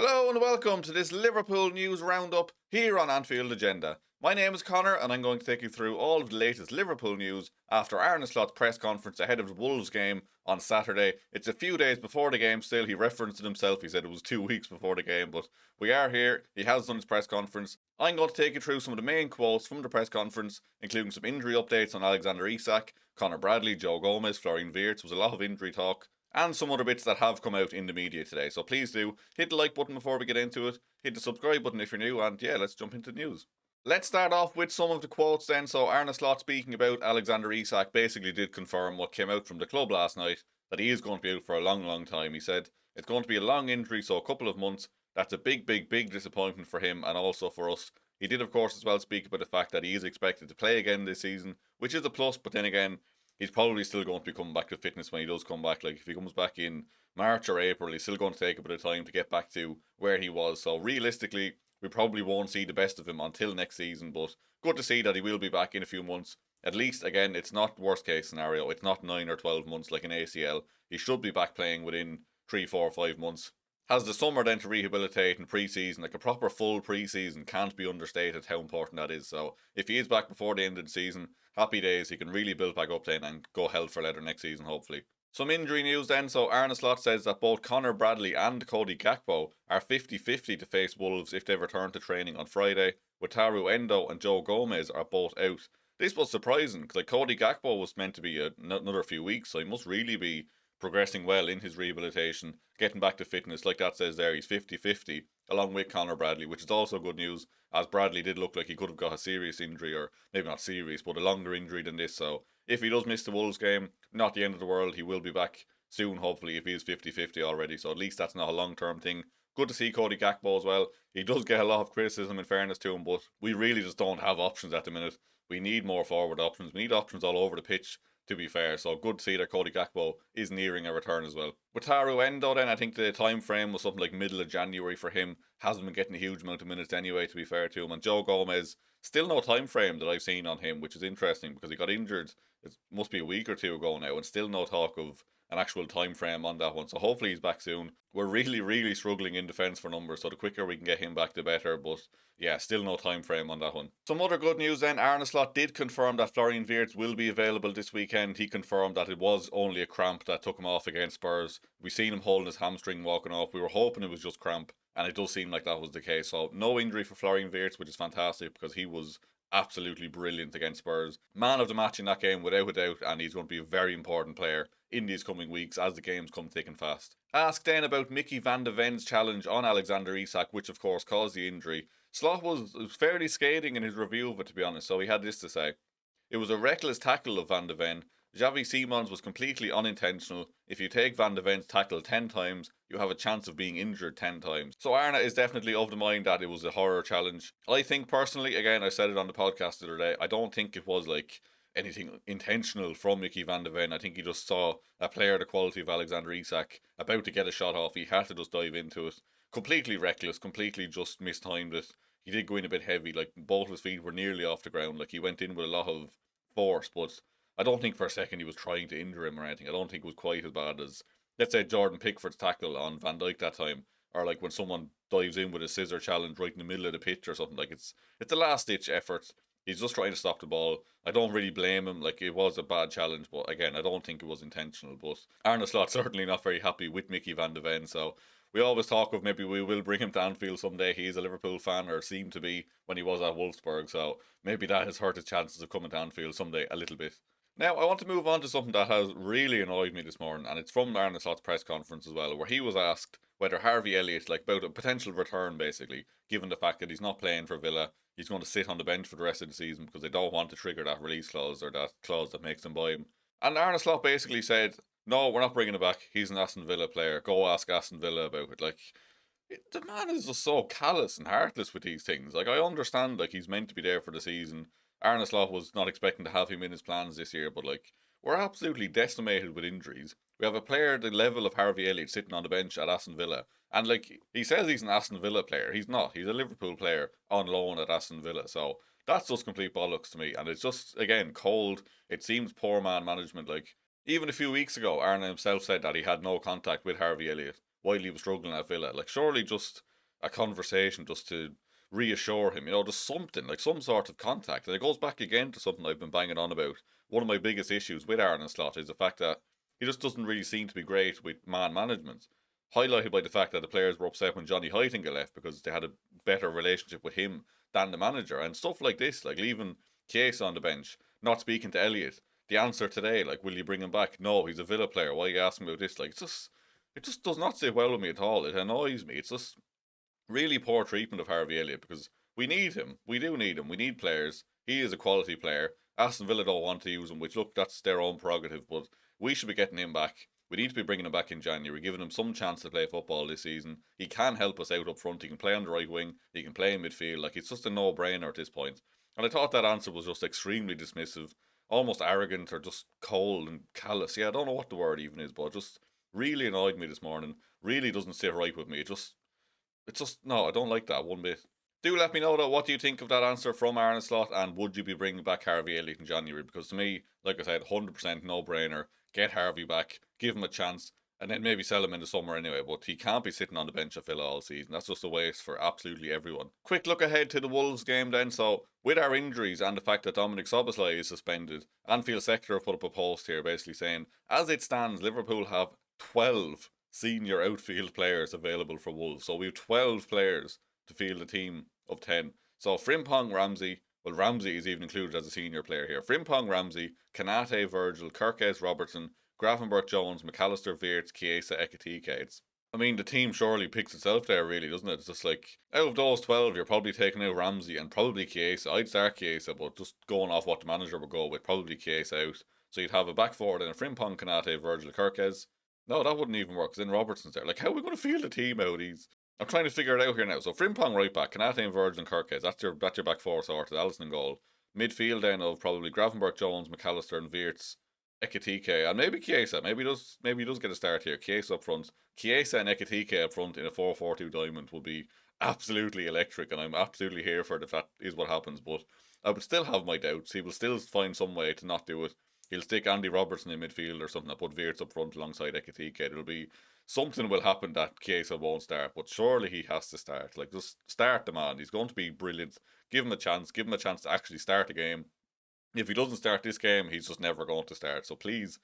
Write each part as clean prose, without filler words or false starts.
Hello and welcome to this Liverpool news roundup here on Anfield Agenda. My name is Conor and I'm going to take you through all of the latest Liverpool news after Arne Slot's press conference ahead of the Wolves game on Saturday. It's a few days before the game still. He referenced it himself. He said it was 2 weeks before the game, but we are here. He has done his press conference. I'm going to take you through some of the main quotes from the press conference, including some injury updates on Alexander Isak, Conor Bradley, Joe Gomez, Florian Wirtz. There was a lot of injury talk and some other bits that have come out in the media today. So please do hit the like button before we get into it, hit the subscribe button if you're new, and yeah, let's jump into the news. Let's start off with some of the quotes then. So Arne Slot, speaking about Alexander Isak, basically did confirm what came out from the club last night, that he is going to be out for a long time. He said it's going to be a long injury, so a couple of months. That's a big disappointment for him and also for us. He did, of course, as well speak about the fact that he is expected to play again this season, which is a plus, but then again, he's probably still going to be coming back to fitness when he does come back. Like, if he comes back in March or April, he's still going to take a bit of time to get back to where he was. So realistically, we probably won't see the best of him until next season, but good to see that he will be back in a few months. At least, again, it's not worst case scenario. It's not 9 or 12 months like an ACL. He should be back playing within 3, 4, 5 months. Has the summer then to rehabilitate in pre-season. Like, a proper full pre-season can't be understated how important that is. So if he is back before the end of the season, happy days. He can really build back up then and go hell for leather next season, hopefully. Some injury news then. So Arne Slot says that both Conor Bradley and Cody Gakpo are 50-50 to face Wolves if they return to training on Friday. Wataru Endo and Joe Gomez are both out. This was surprising because Cody Gakpo was meant to be another few weeks, so he must really be progressing well in his rehabilitation, getting back to fitness. Like that says there, he's 50-50 along with Conor Bradley, which is also good news, as Bradley did look like he could have got a serious injury, or maybe not serious, but a longer injury than this. So if he does miss the Wolves game, not the end of the world. He will be back soon, hopefully, if he is 50-50 already. So at least that's not a long-term thing. Good to see Cody Gakpo as well. He does get a lot of criticism, in fairness to him, but we really just don't have options at the minute. We need more forward options. We need options all over the pitch, to be fair. So good to see that Cody Gakpo is nearing a return as well. Wataru Endo then, I think the time frame was something like middle of January for him. Hasn't been getting a huge amount of minutes anyway, to be fair to him. And Joe Gomez, still no time frame that I've seen on him, which is interesting because he got injured, it must be a week or two ago now, and still no talk of an actual time frame on that one. So hopefully he's back soon. We're really struggling in defence for numbers, so the quicker we can get him back the better. But yeah, still no time frame on that one. Some other good news then. Arne Slot did confirm that Florian Wirtz will be available this weekend. He confirmed that it was only a cramp that took him off against Spurs. We seen him holding his hamstring walking off. We were hoping it was just cramp, and it does seem like that was the case. So no injury for Florian Wirtz, which is fantastic because he was absolutely brilliant against Spurs. Man of the match in that game without a doubt, and he's going to be a very important player in these coming weeks as the games come thick and fast. Asked then about Mickey van de Ven's challenge on Alexander Isak, which of course caused the injury. Slot was fairly scathing in his review of it, to be honest, so he had this to say. It was a reckless tackle of Van de Ven. Xavi Simons was completely unintentional. If you take Van de Ven's tackle 10 times, you have a chance of being injured 10 times. So Arne is definitely of the mind that it was a horror challenge. I think personally, again, I said it on the podcast the other day, I don't think it was like anything intentional from Mickey van de Ven. I think he just saw a player the quality of Alexander Isak about to get a shot off. He had to just dive into it. Completely reckless, completely just mistimed it. He did go in a bit heavy, like both his feet were nearly off the ground. Like he went in with a lot of force, but I don't think for a second he was trying to injure him or anything. I don't think it was quite as bad as, let's say, Jordan Pickford's tackle on Van Dijk that time, or like when someone dives in with a scissor challenge right in the middle of the pitch or something. Like it's a last ditch effort. He's just trying to stop the ball. I don't really blame him. Like, it was a bad challenge, but again, I don't think it was intentional. But Arne Slot certainly not very happy with Mickey van de Ven. So we always talk of maybe we will bring him to Anfield someday. He's a Liverpool fan, or seemed to be when he was at Wolfsburg. So maybe that has hurt his chances of coming to Anfield someday a little bit. Now, I want to move on to something that has really annoyed me this morning, and it's from Arne Slot's press conference as well, where he was asked whether Harvey Elliott, like about a potential return basically, given the fact that he's not playing for Villa, he's going to sit on the bench for the rest of the season because they don't want to trigger that release clause or that clause that makes them buy him. And Arne Slot basically said, no, we're not bringing him back. He's an Aston Villa player. Go ask Aston Villa about it. Like, the man is just so callous and heartless with these things. Like, I understand, like, he's meant to be there for the season. Arne Slot was not expecting to have him in his plans this year, but, like, we're absolutely decimated with injuries. We have a player the level of Harvey Elliott sitting on the bench at Aston Villa. And, like, he says he's an Aston Villa player. He's not. He's a Liverpool player on loan at Aston Villa. So that's just complete bollocks to me. And it's just, again, cold. It seems poor man management. Like, even a few weeks ago, Arne himself said that he had no contact with Harvey Elliott. while he was struggling at Villa. Like, surely just a conversation just to reassure him, just something, like some sort of contact. And it goes back again to something I've been banging on about. One of my biggest issues with Arne Slot is the fact that he just doesn't really seem to be great with man management. Highlighted by the fact that the players were upset when Johnny Heitinga left because they had a better relationship with him than the manager. And stuff like this, like leaving Chiesa on the bench, not speaking to Elliott. The answer today, like, will you bring him back? No, he's a Villa player. Why are you asking about this? Like, it just does not sit well with me at all. It annoys me. It's just really poor treatment of Harvey Elliott because we need him. We do need him. We need players. He is a quality player. Aston Villa don't want to use him, which, look, that's their own prerogative, but we should be getting him back. We need to be bringing him back in January, giving him some chance to play football this season. He can help us out up front. He can play on the right wing. He can play in midfield. Like, it's just a no-brainer at this point. And I thought that answer was just extremely dismissive, almost arrogant or just cold and callous. Yeah, I don't know what the word even is, but it just really annoyed me this morning. Really doesn't sit right with me. It's just, no, I don't like that one bit. Do let me know, though, what do you think of that answer from Arne Slot, and would you be bringing back Harvey Elliott in January? Because to me, like I said, 100% no-brainer. Get Harvey back, give him a chance, and then maybe sell him in the summer anyway. But he can't be sitting on the bench at Villa all season. That's just a waste for absolutely everyone. Quick look ahead to the Wolves game then. So, with our injuries and the fact that Dominic Szoboszlai is suspended, Anfield Sector have put up a post here basically saying, as it stands, Liverpool have 12 senior outfield players available for Wolves. So we have 12 players to field a team of 10. So Frimpong, Ramsey, well, Ramsey is even included as a senior player here. Frimpong, Ramsey, Konate, Virgil, Kirkes, Robertson, Gravenberch, Jones, McAllister, Wirtz, Chiesa, Ekitike. I mean, the team surely picks itself there, really, doesn't it? It's just like, out of those 12, you're probably taking out Ramsey and probably Chiesa. I'd start Chiesa, but just going off what the manager would go with, probably Chiesa out. So you'd have a back forward and a Frimpong, Konate, Virgil, Kirkes. No, that wouldn't even work, because then Robertson's there. Like, how are we going to field a team out? I'm trying to figure it out here now. So Frimpong right back, Konate and Virgil and Kirkes. That's your back four sorted. Alisson in goal. Midfield then of probably Gravenberch, Jones, McAllister and Wirtz, Ekitike, and maybe Chiesa. Maybe he does get a start here. Chiesa up front. Chiesa and Ekitike up front in a 4-4-2 diamond would be absolutely electric, and I'm absolutely here for it if that is what happens. But I would still have my doubts. He will still find some way to not do it. He'll stick Andy Robertson in midfield or something. I'll put Wirtz up front alongside Ekitike. It'll be something will happen that Chiesa won't start, but surely he has to start. Like, just start the man. He's going to be brilliant. Give him a chance. Give him a chance to actually start a game. If he doesn't start this game, he's just never going to start. So please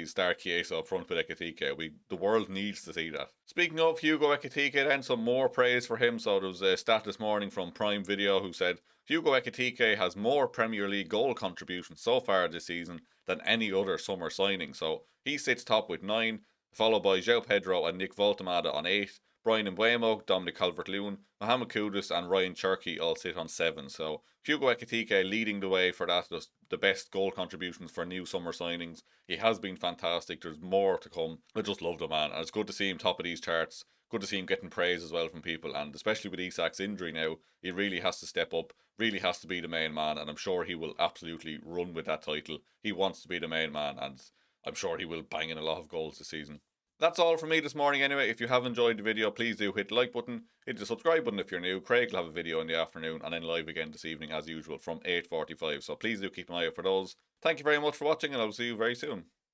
start Chiesa up front with Ekitike. The world needs to see that. Speaking of Hugo Ekitike, then some more praise for him. So there was a stat this morning from Prime Video who said Hugo Ekitike has more Premier League goal contributions so far this season than any other summer signing. So he sits top with 9, followed by João Pedro and Nick Voltemada on 8. Brian Mbeumo, Dominic Calvert-Lewin, Mohamed Kudus and Ryan Cherky all sit on 7. So Hugo Ekitike leading the way for that, just the best goal contributions for new summer signings. He has been fantastic. There's more to come. I just love the man, and it's good to see him top of these charts. Good to see him getting praise as well from people, and especially with Isak's injury now, he really has to step up, really has to be the main man, and I'm sure he will absolutely run with that title. He wants to be the main man, and I'm sure he will bang in a lot of goals this season. That's all from me this morning anyway. If you have enjoyed the video, please do hit the like button, hit the subscribe button if you're new. Craig will have a video in the afternoon and then live again this evening as usual from 8:45. So please do keep an eye out for those. Thank you very much for watching, and I'll see you very soon.